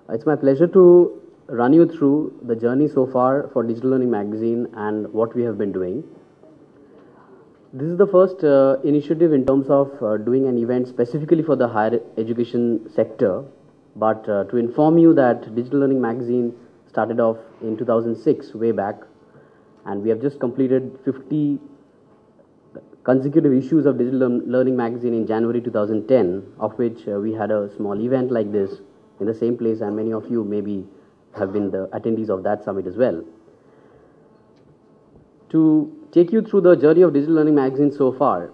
It's my pleasure to run you through the journey so far for Digital Learning Magazine and what we have been doing. This is the first initiative in terms of doing an event specifically for the higher education sector. But to inform you that Digital Learning Magazine started off in 2006, way back, and we have just completed 50 consecutive issues of Digital Learning Magazine in January 2010, of which we had a small event like this in the same place, and many of you maybe have been the attendees of that summit as well. To take you through the journey of Digital Learning Magazine so far,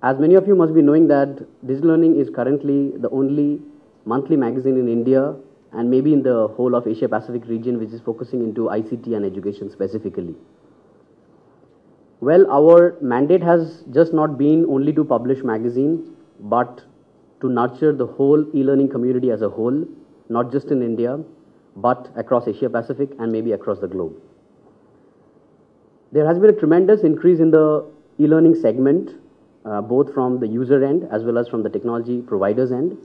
as many of you must be knowing that Digital Learning is currently the only monthly magazine in India and maybe in the whole of Asia Pacific region which is focusing into ICT and education specifically. Well, our mandate has just not been only to publish magazines, but to nurture the whole e-learning community as a whole, not just in India, but across Asia Pacific and maybe across the globe. There has been a tremendous increase in the e-learning segment, both from the user end as well as from the technology providers end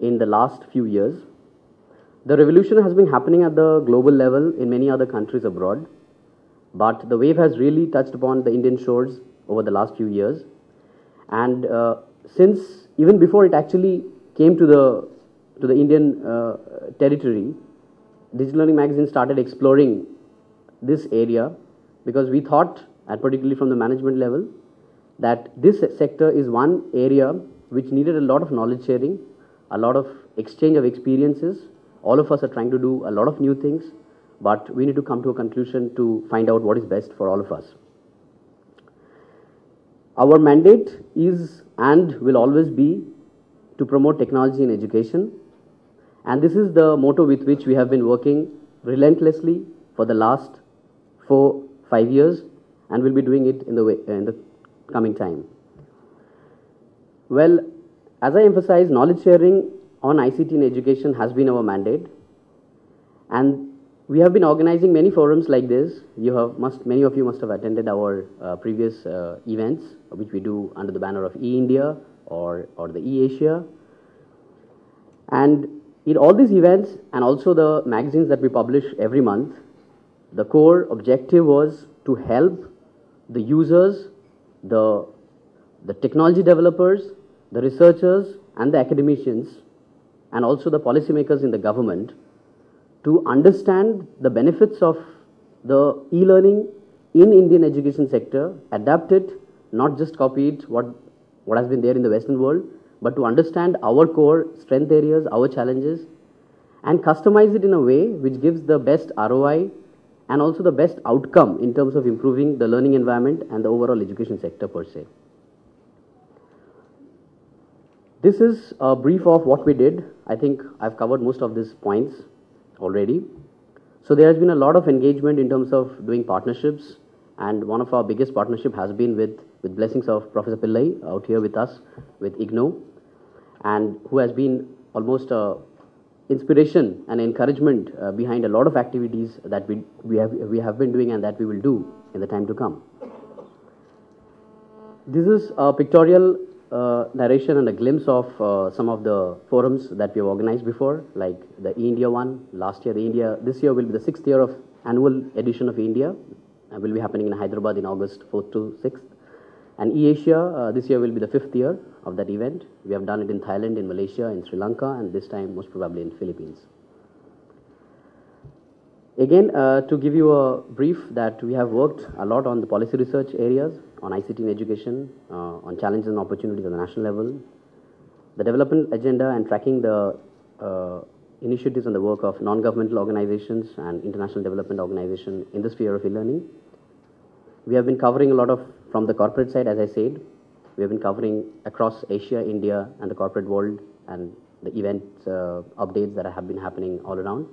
in the last few years. The revolution has been happening at the global level in many other countries abroad, but the wave has really touched upon the Indian shores over the last few years. And since even before it actually came to the Indian territory, Digital Learning Magazine started exploring this area because we thought, and particularly from the management level, that this sector is one area which needed a lot of knowledge sharing, a lot of exchange of experiences. All of us are trying to do a lot of new things, but we need to come to a conclusion to find out what is best for all of us. Our mandate is and will always be to promote technology in education, and this is the motto with which we have been working relentlessly for the last 4-5 years, and will be doing it in the coming time. Well, as I emphasized, knowledge sharing on ICT in education has been our mandate, and we have been organizing many forums like this. Many of you must have attended our previous events, which we do under the banner of E-India or the E-Asia. And in all these events and also the magazines that we publish every month, the core objective was to help the users, the technology developers, the researchers and the academicians, and also the policymakers in the government to understand the benefits of the e-learning in Indian education sector, adapt it, not just copy it, what has been there in the Western world, but to understand our core strength areas, our challenges, and customize it in a way which gives the best ROI and also the best outcome in terms of improving the learning environment and the overall education sector per se. This is a brief of what we did. I think I've covered most of these points already. So there has been a lot of engagement in terms of doing partnerships, and one of our biggest partnership has been with blessings of Professor Pillai out here with us, with IGNOU, and who has been almost inspiration and encouragement behind a lot of activities that we have been doing and that we will do in the time to come. This is a pictorial narration and a glimpse of some of the forums that we have organized before, like the E-India one last year. This year will be the 6th year of annual edition of India, and will be happening in Hyderabad in August 4th to 6th. And E-Asia, this year will be the 5th year of that event. We have done it in Thailand, in Malaysia, in Sri Lanka, and this time most probably in Philippines. Again, to give you a brief, that we have worked a lot on the policy research areas, on ICT in education, on challenges and opportunities on the national level, the development agenda and tracking the initiatives and the work of non-governmental organizations and international development organizations in the sphere of e-learning. We have been covering a lot of, from the corporate side, as I said, we have been covering across Asia, India, and the corporate world, and the event updates that have been happening all around.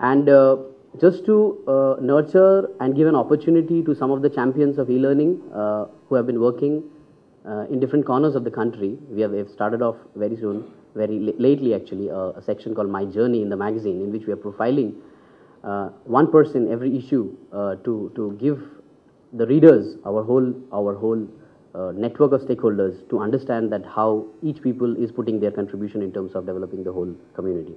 And just to nurture and give an opportunity to some of the champions of e-learning who have been working in different corners of the country, we have started off very soon, very lately actually, a section called My Journey in the magazine, in which we are profiling one person every issue to give the readers our whole network of stakeholders to understand that how each people is putting their contribution in terms of developing the whole community.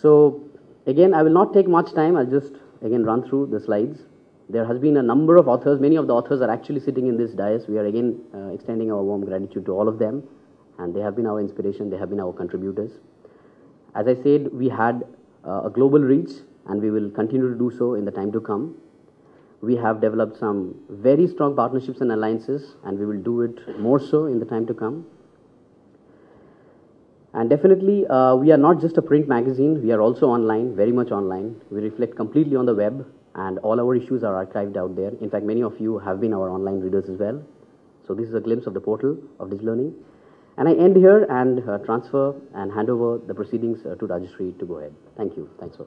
So again, I will not take much time. I'll just again run through the slides. There has been a number of authors. Many of the authors are actually sitting in this dais. We are again extending our warm gratitude to all of them, and they have been our inspiration. They have been our contributors. As I said, we had a global reach, and we will continue to do so in the time to come. We have developed some very strong partnerships and alliances, and we will do it more so in the time to come. And definitely, we are not just a print magazine. We are also online, very much online. We reflect completely on the web, and all our issues are archived out there. In fact, many of you have been our online readers as well. So this is a glimpse of the portal of DigiLearning. And I end here and transfer and hand over the proceedings to Rajeshri to go ahead. Thank you. Thanks for